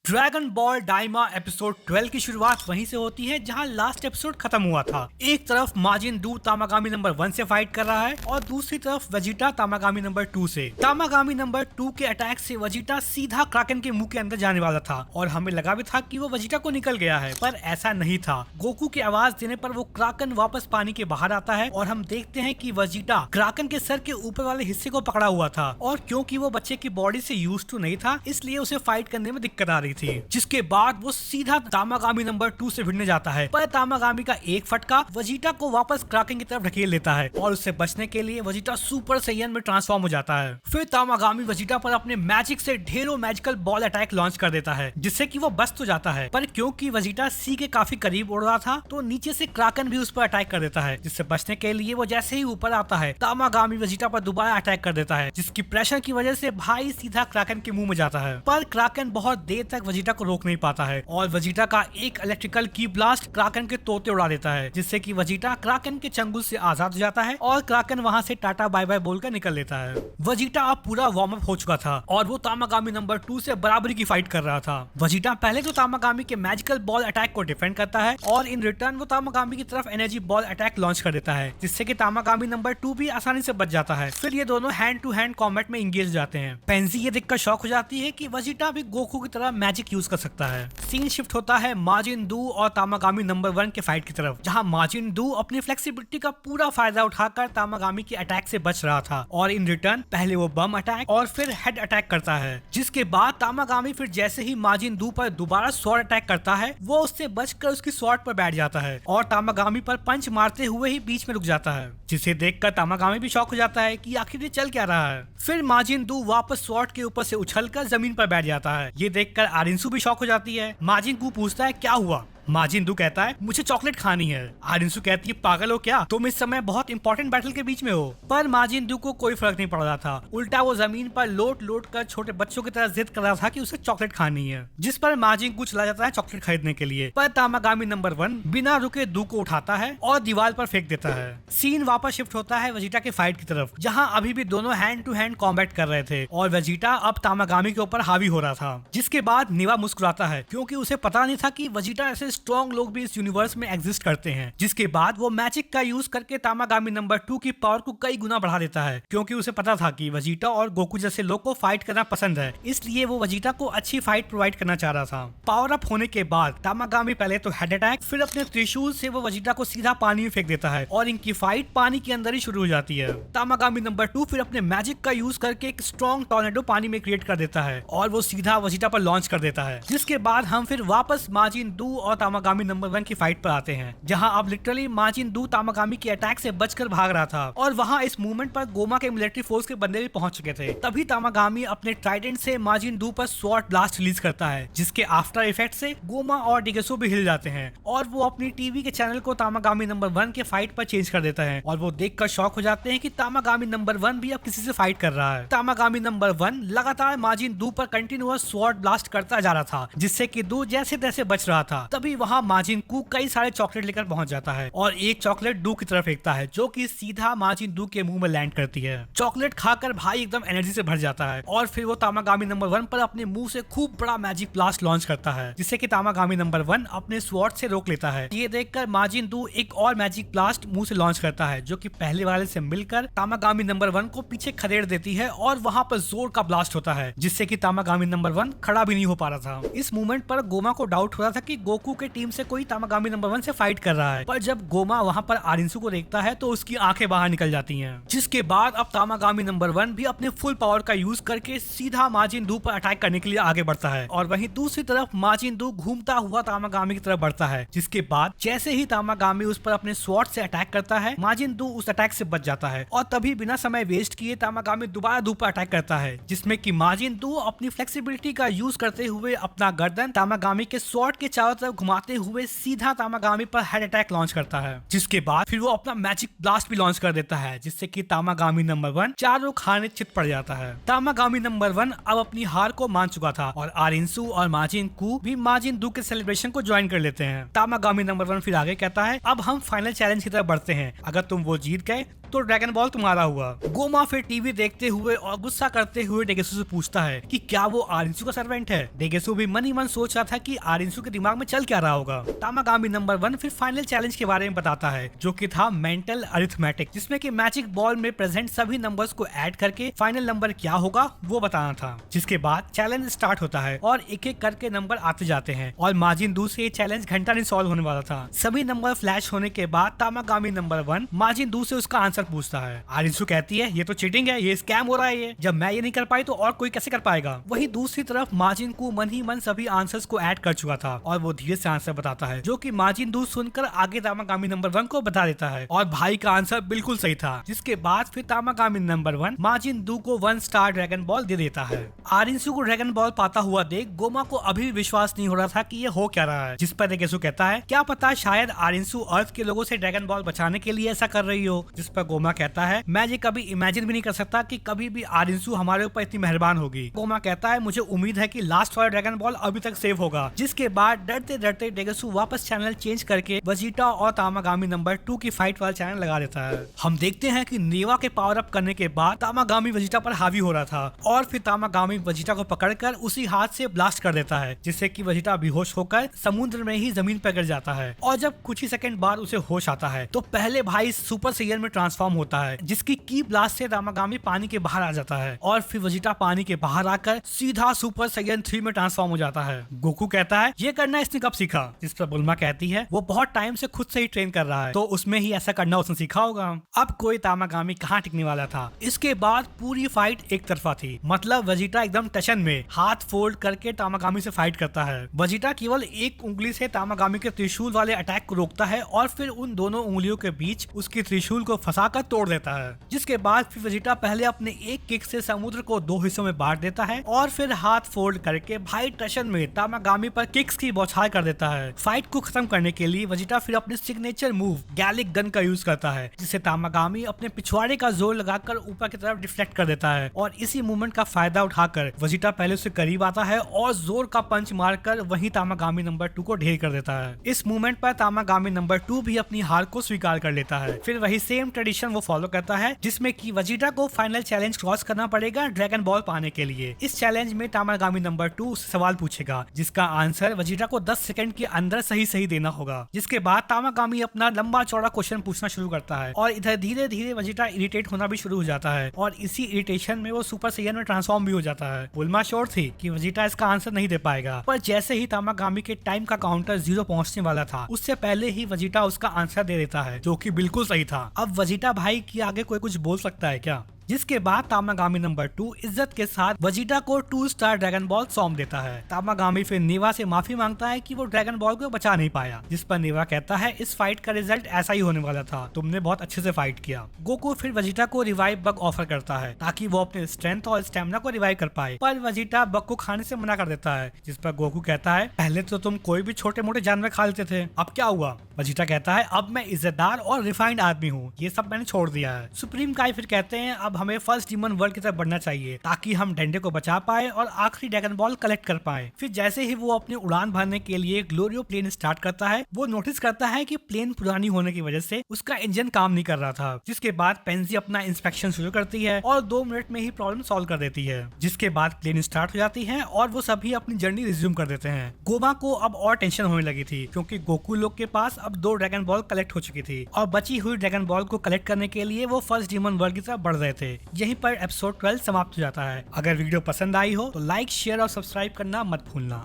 Dragon ball डाइमा episode 12 की शुरुआत वहीं से होती है जहां लास्ट एपिसोड खत्म हुआ था। एक तरफ माजिन डू तामागामी नंबर 1 से फाइट कर रहा है और दूसरी तरफ वेजिटा तामागामी नंबर 2 से। तामागामी नंबर 2 के अटैक से वेजिटा सीधा क्राकन के मुंह के अंदर जाने वाला था और हमें लगा भी था कि वो वेजिटा को निकल गया है, पर ऐसा नहीं था। गोकू की आवाज देने पर वो क्राकन वापस पानी के बाहर आता है और हम देखते हैं कि वेजिटा क्राकन के सर के ऊपर वाले हिस्से को पकड़ा हुआ था और क्योंकि वो बच्चे की बॉडी से यूज्ड टू नहीं था इसलिए उसे फाइट करने में दिक्कत आ रही थी। जिसके बाद वो सीधा तामागामी नंबर 2 से भिड़ने जाता है, पर तामागामी का एक फटका वेजिटा को वापस क्राकन की तरफ ढकेल लेता है और उससे बचने के लिए वेजिटा सुपर सैयन में ट्रांसफॉर्म हो जाता है। फिर तामागामी वेजिटा पर अपने मैजिक से ढेरों मैजिकल बॉल अटैक लॉन्च कर देता है जिससे कि वो बच तो जाता है, पर क्योंकि वेजिटा सी के काफी करीब उड़ रहा था तो नीचे से क्राकन भी उस पर अटैक कर देता है, जिससे बचने के लिए वो जैसे ही ऊपर आता है तामागामी वेजिटा पर दोबारा अटैक कर देता है, जिसकी प्रेशर की वजह से भाई सीधा क्राकन के मुंह में जाता है। पर क्राकन बहुत देर तक वेजिटा को रोक नहीं पाता है और वेजिटा का एक इलेक्ट्रिकल की ब्लास्ट क्राकन के तोते उड़ा देता है, जिससे कि वेजिटा क्राकन के चंगुल से आजाद हो जाता है और क्राकन वहां से टाटा बाय बाय बोलकर निकल लेता है। वेजिटा अब पूरा वार्म अप हो चुका था और वो तामागामी नंबर 2 से बराबरी की फाइट कर रहा था। वेजिटा पहले तो तामागामी के मैजिकल बॉल अटैक को डिफेंड करता है और इन रिटर्न वो तामागामी की तरफ एनर्जी बॉल अटैक लॉन्च कर देता है, जिससे कि तामागामी नंबर 2 भी आसानी से बच जाता है। फिर ये दोनों हैंड टू हैंड कॉम्बैट में इंगेज जाते हैं। पेंजी ये देखकर शॉक हो जाती है कि वेजिटा भी गोकू की तरह मैजिक यूज कर सकता है। सीन शिफ्ट होता है माजिन डू और तामागामी नंबर 1 के फाइट की तरफ, जहां माजिन डू अपनी फ्लेक्सिबिलिटी का पूरा फायदा उठाकर तामागामी के अटैक से बच रहा था और इन रिटर्न पहले वो बम अटैक और फिर हेड अटैक करता है, जिसके बाद तामागामी फिर जैसे ही माजिन डू पर दोबारा स्वॉर्ड अटैक करता है वो उससे बचकर उसकी स्वॉर्ड पर बैठ जाता है और तामागामी पर पंच मारते हुए ही बीच में रुक जाता है, जिसे देखकर तामागामी भी शॉक हो जाता है कि आखिर ये चल क्या रहा है। फिर माजिन डू वापस स्वॉर्ड के ऊपर से उछलकर जमीन पर बैठ जाता है। ये देखकर आरिंसु भी शॉक हो जाती है। माजिन डू पूछता है क्या हुआ। माजिन डू कहता है मुझे चॉकलेट खानी है। आरिंसु कहती है पागल हो क्या, तुम इस समय बहुत इंपॉर्टेंट बैटल के बीच में हो। पर माजिन डू को कोई फर्क नहीं पड़ रहा था, उल्टा वो जमीन पर लोट लोट कर छोटे बच्चों की तरह जिद कर रहा था कि उसे चॉकलेट खानी है, जिस पर माजिन डू चला जाता है चॉकलेट खरीदने के लिए। पर तामागामी नंबर 1 बिना रुके डू को उठाता है और दीवार पर फेंक देता है। सीन वापस शिफ्ट होता है वेजिटा के फाइट की तरफ, जहाँ अभी भी दोनों हैंड टू हैंड कॉम्बैट कर रहे थे और वेजिटा अब तामागामी के ऊपर हावी हो रहा था। जिसके बाद निवा मुस्कुराता है क्योंकि उसे पता नहीं था कि वेजिटा ऐसे स्ट्रॉन्ग लोग भी इस यूनिवर्स में एग्जिस्ट करते हैं। जिसके बाद वो मैजिक का यूज करके तामागामी नंबर 2 की पावर को कई गुना बढ़ा देता है, क्योंकि उसे पता था कि वेजिटा और गोकू जैसे लोग को फाइट करना पसंद है, इसलिए वो वेजिटा को अच्छी फाइट प्रोवाइड करना चाह रहा था। पावर अप होने के बाद तामागामी पहले तो हेड अटैक, फिर अपने त्रिशूल से वो वेजिटा को सीधा पानी में फेंक देता है और इनकी फाइट पानी के अंदर ही शुरू हो जाती है। तामागामी नंबर 2 फिर अपने मैजिक का यूज करके एक स्ट्रॉन्ग टॉर्नेडो पानी में क्रिएट कर देता है और वो सीधा वेजिटा पर लॉन्च कर देता है। जिसके बाद हम फिर वापस माजिन डू और तामागामी नंबर 1 की फाइट पर आते हैं, जहां अब लिटरली माजिन डू तामागामी के अटैक से बचकर भाग रहा था और वहां इस मूवमेंट पर गोमा के मिलिट्री फोर्स के बंदे भी पहुंच चुके थे। तभी तामागामी अपने ट्राइडेंट से माजिन डू पर स्वॉर्ड ब्लास्ट रिलीज करता है, जिसके आफ्टर इफेक्ट से गोमा और डिगेसो भी हिल जाते हैं और वो अपनी टीवी के चैनल को तामागामी नंबर 1 के फाइट पर चेंज कर देता है और वो देखकर शॉक हो जाते हैं कि तामागामी नंबर 1 भी अब किसी से फाइट कर रहा है। तामागामी नंबर 1 लगातार माजिन डू पर कंटिन्यूअस स्वॉर्ड ब्लास्ट करता जा रहा था, जिससे कि डू जैसे तैसे बच रहा था। तभी वहां माजिन कू कई सारे चॉकलेट लेकर पहुंच जाता है और एक चॉकलेट डू की तरफ फेंकता है, जो कि सीधा माजिन डू के मुंह में लैंड करती है। चॉकलेट खाकर भाई एकदम एनर्जी से भर जाता है और फिर वो तामागामी नंबर 1 पर अपने मुंह से खूब बड़ा मैजिक ब्लास्ट लॉन्च करता है, जिससे कि तामागामी नंबर 1 अपने स्वॉर्ड से रोक लेता है। ये देखकर माजिन डू एक और मैजिक ब्लास्ट मुंह से लॉन्च करता है, जो कि पहले वाले से मिलकर तामागामी नंबर 1 को पीछे खदेड़ देती है और वहां पर जोर का ब्लास्ट होता है, जिससे कि तामागामी नंबर 1 खड़ा भी नहीं हो पा रहा था। इस मूवमेंट पर गोमा को डाउट हो रहा था कि गोकू के टीम से कोई तामागामी नंबर 1 से फाइट कर रहा है, पर जब गोमा वहां पर आरिंसु को देखता है तो उसकी आंखें बाहर निकल जाती हैं। जिसके बाद अब तामागामी नंबर 1 भी अपने फुल पावर का यूज करके सीधा माजिन डू पर अटैक करने के लिए आगे बढ़ता है और वहीं दूसरी तरफ माजिन डू घूमता हुआ तामागामी की तरफ बढ़ता है। जिसके बाद जैसे ही तामागामी उस पर अपने स्वॉर्ड से अटैक करता है, माजिन डू उस अटैक से बच जाता है और तभी बिना समय वेस्ट किए तामागामी दोबारा डू पर अटैक करता है, जिसमें कि माजिन डू अपनी फ्लेक्सिबिलिटी का यूज करते हुए अपना गर्दन तामागामी के स्वॉर्ड के चारों तरफ घुमाते हुए सीधा तामागामी पर हेड अटैक लॉन्च करता है। जिसके बाद फिर वो अपना मैजिक ब्लास्ट भी लॉन्च कर देता है, जिससे कि तामागामी नंबर 1 चारों खाने चित पड़ जाता है। तामागामी नंबर 1 अब अपनी हार को मान चुका था और आरिंसु और माजिन कू भी माजिन डू के सेलिब्रेशन को ज्वाइन कर लेते हैं। तामागामी नंबर 1 फिर आगे कहता है अब हम फाइनल चैलेंज की तरफ बढ़ते हैं, अगर तुम वो जीत गए तो ड्रैगन बॉल तुम्हारा हुआ। गोमा फिर टीवी देखते हुए और गुस्सा करते हुए डेगेसु से पूछता है कि क्या वो आरिंसु का सर्वेंट है। डेगेसु भी मन ही मन सोच रहा था कि आरिंसु के दिमाग में चल क्या रहा होगा। तामागामी नंबर 1 फिर फाइनल चैलेंज के बारे में बताता है, जो कि था मेंटल अरिथमेटिक, जिसमें कि मैजिक बॉल में प्रेजेंट सभी नंबर्स को ऐड करके फाइनल नंबर क्या होगा वो बताना था। जिसके बाद चैलेंज स्टार्ट होता है और एक एक करके नंबर आते जाते हैं और माजिन दू से ये चैलेंज घंटा नहीं सॉल्व होने वाला था। सभी नंबर फ्लैश होने के बाद तामागामी नंबर 1 माजिन दू से उसका आंसर पूछता है। आरिंसु कहती है ये तो चीटिंग है, ये स्कैम हो रहा है, ये जब मैं ये नहीं कर पाई तो और कोई कैसे कर पाएगा। वही दूसरी तरफ माजिन को मन ही मन सभी आंसर्स को ऐड कर चुका था और वो धीरे से आंसर बताता है, जो कि माजिन दू सुनकर आगे तामागामी नंबर 1 को बता देता है और भाई का आंसर बिल्कुल सही था। जिसके बाद फिर तामागामी नंबर 1 माजिन दू को 1 स्टार ड्रैगन बॉल दे देता है। आरिंसु को ड्रैगन बॉल पाता हुआ देख गोमा को अभी भी विश्वास नहीं हो रहा था कि ये हो क्या रहा है। जिस पर डेगेसु कहता है क्या पता शायद आरिंसु अर्थ के लोगों से ड्रैगन बॉल बचाने के लिए ऐसा कर रही हो। जिस पर गोमा कहता है मैं ये कभी इमेजिन भी नहीं कर सकता कि कभी भी आरिंसु हमारे ऊपर इतनी मेहरबान होगी। गोमा कहता है मुझे उम्मीद है कि लास्ट वाला ड्रैगन बॉल अभी तक सेव होगा। जिसके बाद डरते डरते डेगेसु वापस चैनल चेंज करके वेजिटा और तामागामी नंबर 2 की फाइट वाला चैनल लगा देता है। हम देखते हैं कि नेवा के पावर अप करने के बाद तामागामी वेजिटा पर हावी हो रहा था और फिर तामागामी वेजिटा को पकड़कर उसी हाथ से ब्लास्ट कर देता है, जिससे कि वेजिटा बेहोश होकर समुद्र में ही जमीन पर गिर जाता है। और जब कुछ ही सेकंड बाद उसे होश आता है तो पहले भाई सुपर सैयन में ट्रांसफॉर्म होता है, जिसकी की ब्लास्ट से तामागामी पानी के बाहर आ जाता है और फिर वेजिटा पानी के बाहर आकर सीधा सुपर सैयन 3 में ट्रांसफॉर्म हो जाता है। गोकू कहता है ये करना इसने कब सीखा। जिस पर बुल्मा कहती है वो बहुत टाइम से खुद से ही ट्रेन कर रहा है, तो उसमें ही ऐसा करना उसने सीखा होगा। अब कोई तामागामी कहाँ टिकने वाला था। इसके बाद पूरी फाइट एक तरफा थी, मतलब वेजिटा एकदम टशन में हाथ फोल्ड करके तामागामी से फाइट करता है। वेजिटा केवल एक उंगली से तामागामी के त्रिशूल वाले अटैक को रोकता है और फिर उन दोनों उंगलियों के बीच उसकी त्रिशूल को फंसाकर तोड़ देता है। जिसके बाद फिर वेजिटा पहले अपने एक किक से समुद्र को 2 हिस्सों में बांट देता है और फिर हाथ फोल्ड करके भाई टशन में तामागामी पर किक्स की बौछार कर देता है। फाइट को खत्म करने के लिए वेजिटा फिर अपने सिग्नेचर मूव गैलिक गन का यूज करता है, जिससे तामागामी अपने पिछवाड़े का जोर लगाकर ऊपर की तरफ डिफ्लेक्ट कर देता है और इसी मूवमेंट का फायदा उठाकर वेजिटा पहले उससे करीब आता है और जोर का पंच मारकर वहीं तामागामी नंबर 2 को ढेर कर देता है। इस मूवमेंट पर तामागामी नंबर 2 भी अपनी हार को स्वीकार कर लेता है। फिर वही सेम ट्रेडिशन वो फॉलो करता है, जिसमें कि वेजिटा को फाइनल चैलेंज क्रॉस करना पड़ेगा ड्रैगन बॉल पाने के लिए। इस चैलेंज में तामागामी नंबर 2 उससे सवाल पूछेगा, जिसका आंसर वेजिटा को 10 सेकंड के अंदर सही देना होगा। जिसके बाद तामागामी अपना लंबा चौड़ा क्वेश्चन पूछना शुरू करता है और इधर धीरे धीरे वेजिटा इरिटेट होना भी शुरू हो जाता है और इसी इरिटेशन में वो सुपर सैयन में ट्रांसफॉर्म भी हो जाता है। बुल्मा श्योर थी कि वेजिटा इसका आंसर नहीं दे पाएगा, पर जैसे ही तामागामी के टाइम का काउंटर 0 पहुंचने वाला था उससे पहले ही वेजिटा उसका आंसर दे देता है, जो कि बिल्कुल सही था। अब वेजिटा भाई की आगे कोई कुछ बोल सकता है क्या। जिसके बाद तामागामी नंबर 2 इज्जत के साथ वेजिटा को 2 स्टार ड्रैगन बॉल सौंप देता है। तामागामी फिर नेवा से माफी मांगता है कि वो ड्रैगन बॉल को बचा नहीं पाया, जिस पर नेवा कहता है इस फाइट का रिजल्ट ऐसा ही होने वाला था, तुमने बहुत अच्छे से फाइट किया। गोकू फिर वेजिटा को रिवाइव बग ऑफर करता है ताकि वो अपने स्ट्रेंथ और स्टेमिना को रिवाइव कर पाए, पर वेजिटा बग को खाने से मना कर देता है। जिस पर गोकू कहता है पहले तो तुम कोई भी छोटे मोटे जानवर खा लेते थे, अब क्या हुआ। वेजिटा कहता है अब मैं इज्जतदार और रिफाइंड आदमी हूँ, ये सब मैंने छोड़ दिया है। सुप्रीम काई फिर कहते हैं अब हमें फर्स्ट डीमन वर्ल्ड की तरफ बढ़ना चाहिए ताकि हम डेंडे को बचा पाए और आखिरी ड्रैगन बॉल कलेक्ट कर पाए। फिर जैसे ही वो अपनी उड़ान भरने के लिए ग्लोरियो प्लेन स्टार्ट करता है, वो नोटिस करता है कि प्लेन पुरानी होने की वजह से उसका इंजन काम नहीं कर रहा था। जिसके बाद पेंजी अपना इंस्पेक्शन शुरू करती है और 2 मिनट में ही प्रॉब्लम सॉल्व कर देती है। जिसके बाद प्लेन स्टार्ट हो जाती है और वो सभी अपनी जर्नी रिज्यूम कर देते हैं। गोमा को अब और टेंशन होने लगी थी क्योंकि गोकू लोग के पास अब 2 ड्रैगन बॉल कलेक्ट हो चुकी थी और बची हुई ड्रैगन बॉल को कलेक्ट करने के लिए वो फर्स्ट डीमन वर्ल्ड की तरफ बढ़ रहे थे। यहीं पर एपिसोड 12 समाप्त हो जाता है। अगर वीडियो पसंद आई हो तो लाइक, शेयर और सब्सक्राइब करना मत भूलना।